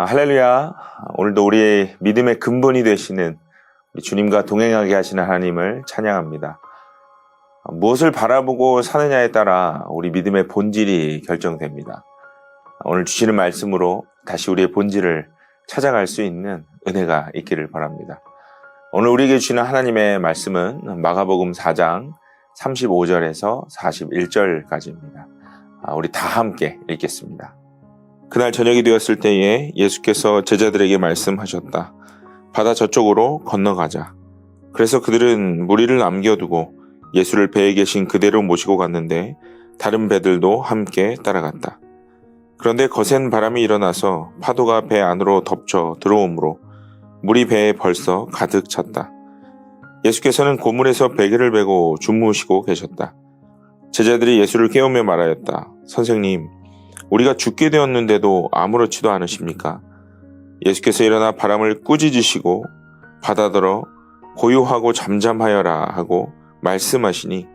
할렐루야. 오늘도 우리의 믿음의 근본이 되시는 우리 주님과 동행하게 하시는 하나님을 찬양합니다. 무엇을 바라보고 사느냐에 따라 우리 믿음의 본질이 결정됩니다. 오늘 주시는 말씀으로 다시 우리의 본질을 찾아갈 수 있는 은혜가 있기를 바랍니다. 오늘 우리에게 주시는 하나님의 말씀은 마가복음 4장 35절에서 41절까지입니다. 우리 다 함께 읽겠습니다. 그날 저녁이 되었을 때에 예수께서 제자들에게 말씀하셨다. 바다 저쪽으로 건너가자. 그래서 그들은 무리를 남겨두고 예수를 배에 계신 그대로 모시고 갔는데 다른 배들도 함께 따라갔다. 그런데 거센 바람이 일어나서 파도가 배 안으로 덮쳐 들어오므로 물이 배에 벌써 가득 찼다. 예수께서는 고물에서 베개를 베고 주무시고 계셨다. 제자들이 예수를 깨우며 말하였다. 선생님, 우리가 죽게 되었는데도 아무렇지도 않으십니까? 예수께서 일어나 바람을 꾸짖으시고 바다더러 고요하고 잠잠하여라 하고 말씀하시니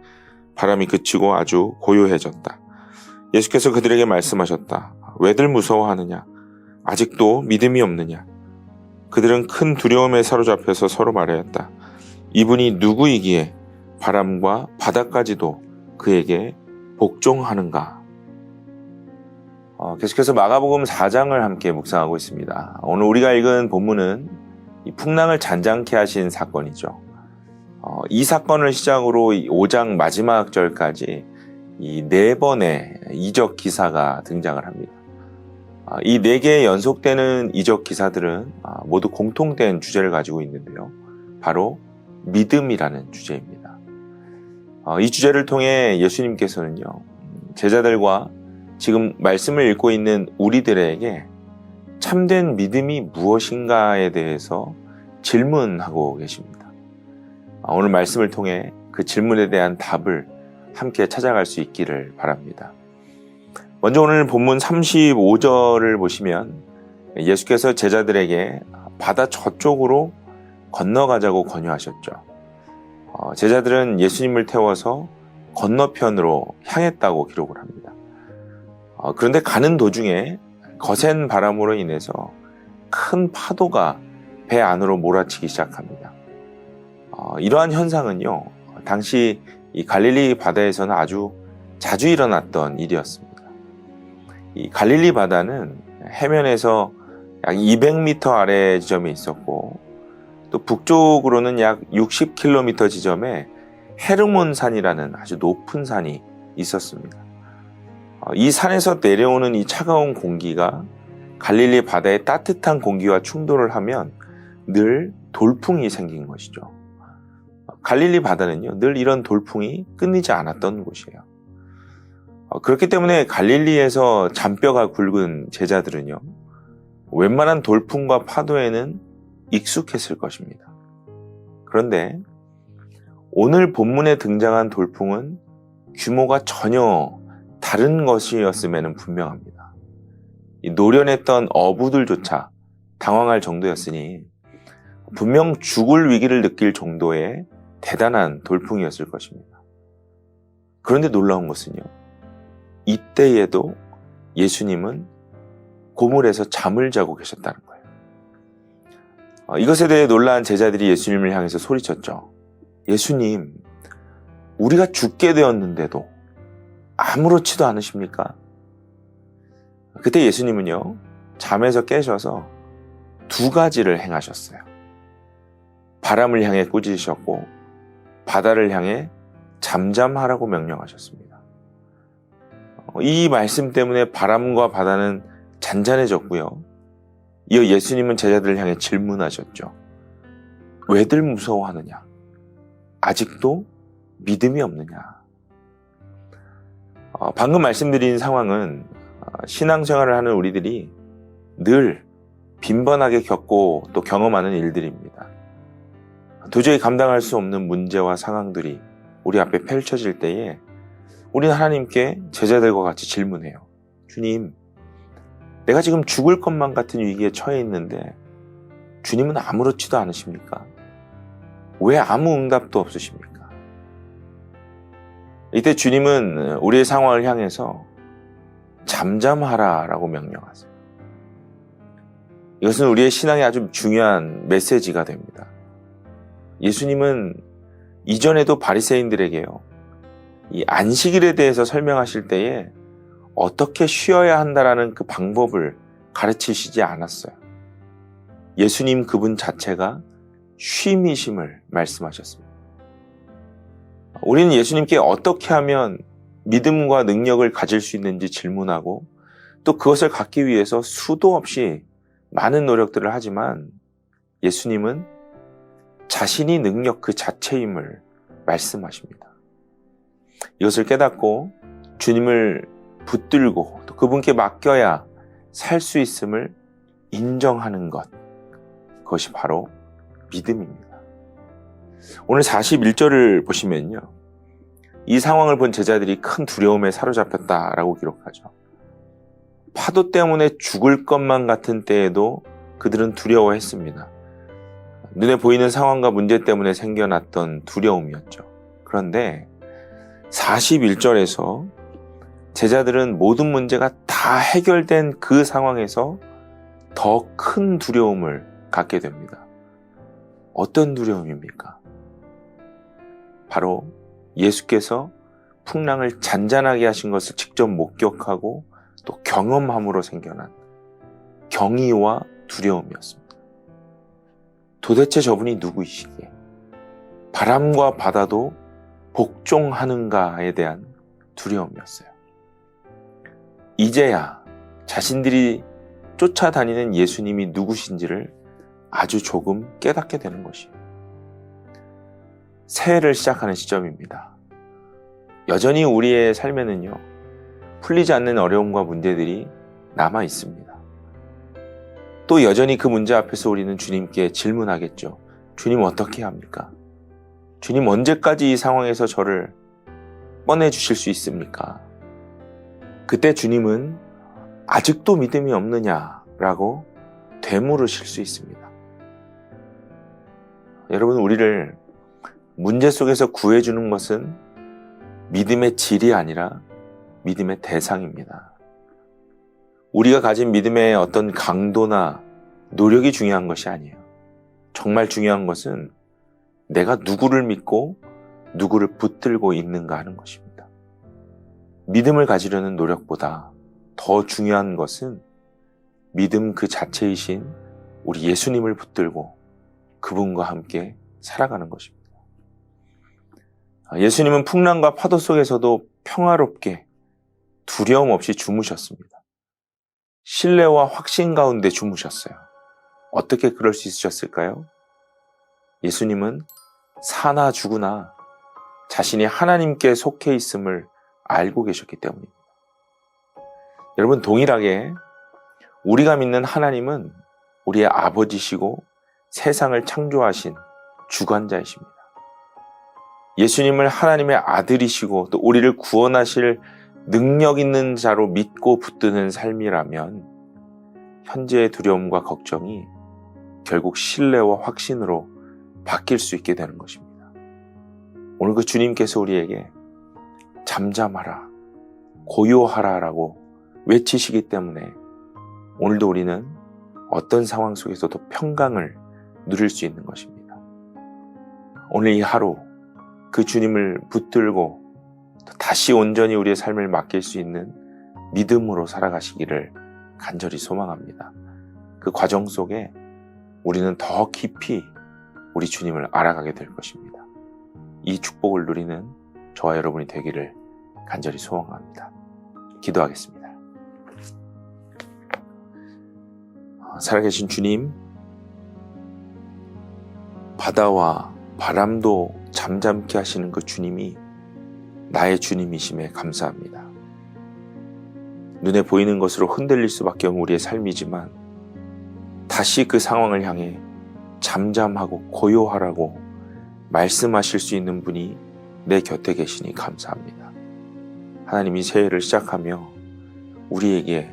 바람이 그치고 아주 고요해졌다. 예수께서 그들에게 말씀하셨다. 왜들 무서워하느냐? 아직도 믿음이 없느냐? 그들은 큰 두려움에 사로잡혀서 서로 말하였다. 이분이 누구이기에 바람과 바다까지도 그에게 복종하는가? 계속해서 마가복음 4장을 함께 묵상하고 있습니다. 오늘 우리가 읽은 본문은 이 풍랑을 잔잔케 하신 사건이죠. 이 사건을 시작으로 5장 마지막 절까지 이 4번의 이적 기사가 등장을 합니다. 이 4개의 연속되는 이적 기사들은 모두 공통된 주제를 가지고 있는데요. 바로 믿음이라는 주제입니다. 이 주제를 통해 예수님께서는요, 제자들과 지금 말씀을 읽고 있는 우리들에게 참된 믿음이 무엇인가에 대해서 질문하고 계십니다. 오늘 말씀을 통해 그 질문에 대한 답을 함께 찾아갈 수 있기를 바랍니다. 먼저 오늘 본문 35절을 보시면 예수께서 제자들에게 바다 저쪽으로 건너가자고 권유하셨죠. 제자들은 예수님을 태워서 건너편으로 향했다고 기록을 합니다. 그런데 가는 도중에 거센 바람으로 인해서 큰 파도가 배 안으로 몰아치기 시작합니다. 이러한 현상은요, 당시 이 갈릴리 바다에서는 아주 자주 일어났던 일이었습니다. 이 갈릴리 바다는 해면에서 약 200m 아래 지점에 있었고, 또 북쪽으로는 약 60km 지점에 헤르몬 산이라는 아주 높은 산이 있었습니다. 이 산에서 내려오는 이 차가운 공기가 갈릴리 바다의 따뜻한 공기와 충돌을 하면 늘 돌풍이 생긴 것이죠. 갈릴리 바다는요, 늘 이런 돌풍이 끊이지 않았던 곳이에요. 그렇기 때문에 갈릴리에서 잔뼈가 굵은 제자들은요, 웬만한 돌풍과 파도에는 익숙했을 것입니다. 그런데 오늘 본문에 등장한 돌풍은 규모가 전혀 다른 것이었음에는 분명합니다. 이 노련했던 어부들조차 당황할 정도였으니 분명 죽을 위기를 느낄 정도의 대단한 돌풍이었을 것입니다. 그런데 놀라운 것은요, 이때에도 예수님은 고물에서 잠을 자고 계셨다는 거예요. 이것에 대해 놀란 제자들이 예수님을 향해서 소리쳤죠. 예수님, 우리가 죽게 되었는데도 아무렇지도 않으십니까? 그때 예수님은요, 잠에서 깨셔서 2가지를 행하셨어요. 바람을 향해 꾸짖으셨고 바다를 향해 잠잠하라고 명령하셨습니다. 이 말씀 때문에 바람과 바다는 잔잔해졌고요. 이어 예수님은 제자들을 향해 질문하셨죠. 왜들 무서워하느냐? 아직도 믿음이 없느냐? 방금 말씀드린 상황은 신앙생활을 하는 우리들이 늘 빈번하게 겪고 또 경험하는 일들입니다. 도저히 감당할 수 없는 문제와 상황들이 우리 앞에 펼쳐질 때에 우리는 하나님께 제자들과 같이 질문해요. 주님, 내가 지금 죽을 것만 같은 위기에 처해 있는데 주님은 아무렇지도 않으십니까? 왜 아무 응답도 없으십니까? 이때 주님은 우리의 상황을 향해서 잠잠하라 라고 명령하세요. 이것은 우리의 신앙에 아주 중요한 메시지가 됩니다. 예수님은 이전에도 바리새인들에게요, 이 안식일에 대해서 설명하실 때에 어떻게 쉬어야 한다라는 그 방법을 가르치시지 않았어요. 예수님 그분 자체가 쉼이심을 말씀하셨습니다. 우리는 예수님께 어떻게 하면 믿음과 능력을 가질 수 있는지 질문하고 또 그것을 갖기 위해서 수도 없이 많은 노력들을 하지만 예수님은 자신이 능력 그 자체임을 말씀하십니다. 이것을 깨닫고 주님을 붙들고 또 그분께 맡겨야 살 수 있음을 인정하는 것, 그것이 바로 믿음입니다. 오늘 41절을 보시면요, 이 상황을 본 제자들이 큰 두려움에 사로잡혔다라고 기록하죠. 파도 때문에 죽을 것만 같은 때에도 그들은 두려워했습니다. 눈에 보이는 상황과 문제 때문에 생겨났던 두려움이었죠. 그런데 41절에서 제자들은 모든 문제가 다 해결된 그 상황에서 더 큰 두려움을 갖게 됩니다. 어떤 두려움입니까? 바로 예수께서 풍랑을 잔잔하게 하신 것을 직접 목격하고 또 경험함으로 생겨난 경이와 두려움이었습니다. 도대체 저분이 누구이시기에 바람과 바다도 복종하는가에 대한 두려움이었어요. 이제야 자신들이 쫓아다니는 예수님이 누구신지를 아주 조금 깨닫게 되는 것이에요. 새해를 시작하는 시점입니다. 여전히 우리의 삶에는요, 풀리지 않는 어려움과 문제들이 남아 있습니다. 또 여전히 그 문제 앞에서 우리는 주님께 질문하겠죠. 주님 어떻게 해야 합니까? 주님 언제까지 이 상황에서 저를 꺼내주실 수 있습니까? 그때 주님은 아직도 믿음이 없느냐라고 되물으실 수 있습니다. 여러분, 우리를 문제 속에서 구해주는 것은 믿음의 질이 아니라 믿음의 대상입니다. 우리가 가진 믿음의 어떤 강도나 노력이 중요한 것이 아니에요. 정말 중요한 것은 내가 누구를 믿고 누구를 붙들고 있는가 하는 것입니다. 믿음을 가지려는 노력보다 더 중요한 것은 믿음 그 자체이신 우리 예수님을 붙들고 그분과 함께 살아가는 것입니다. 예수님은 풍랑과 파도 속에서도 평화롭게 두려움 없이 주무셨습니다. 신뢰와 확신 가운데 주무셨어요. 어떻게 그럴 수 있으셨을까요? 예수님은 사나 죽으나 자신이 하나님께 속해 있음을 알고 계셨기 때문입니다. 여러분, 동일하게 우리가 믿는 하나님은 우리의 아버지시고 세상을 창조하신 주관자이십니다. 예수님을 하나님의 아들이시고 또 우리를 구원하실 능력 있는 자로 믿고 붙드는 삶이라면 현재의 두려움과 걱정이 결국 신뢰와 확신으로 바뀔 수 있게 되는 것입니다. 오늘 그 주님께서 우리에게 잠잠하라, 고요하라라고 외치시기 때문에 오늘도 우리는 어떤 상황 속에서도 평강을 누릴 수 있는 것입니다. 오늘 이 하루 그 주님을 붙들고 다시 온전히 우리의 삶을 맡길 수 있는 믿음으로 살아가시기를 간절히 소망합니다. 그 과정 속에 우리는 더 깊이 우리 주님을 알아가게 될 것입니다. 이 축복을 누리는 저와 여러분이 되기를 간절히 소망합니다. 기도하겠습니다. 살아계신 주님, 바다와 바람도 잠잠케 하시는 그 주님이 나의 주님이심에 감사합니다. 눈에 보이는 것으로 흔들릴 수밖에 없는 우리의 삶이지만 다시 그 상황을 향해 잠잠하고 고요하라고 말씀하실 수 있는 분이 내 곁에 계시니 감사합니다. 하나님이 새해를 시작하며 우리에게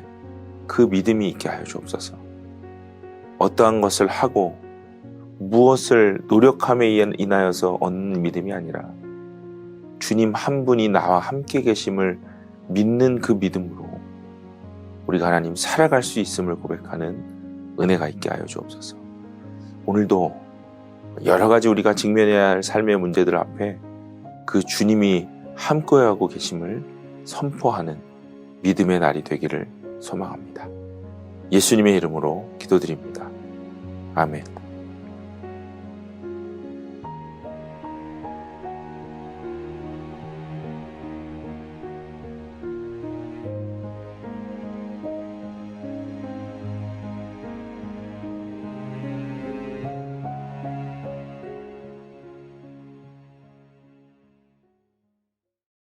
그 믿음이 있게 하여 주옵소서. 어떠한 것을 하고 무엇을 노력함에 인하여서 얻는 믿음이 아니라 주님 한 분이 나와 함께 계심을 믿는 그 믿음으로 우리가 하나님 살아갈 수 있음을 고백하는 은혜가 있게 하여 주옵소서. 오늘도 여러 가지 우리가 직면해야 할 삶의 문제들 앞에 그 주님이 함께하고 계심을 선포하는 믿음의 날이 되기를 소망합니다. 예수님의 이름으로 기도드립니다. 아멘.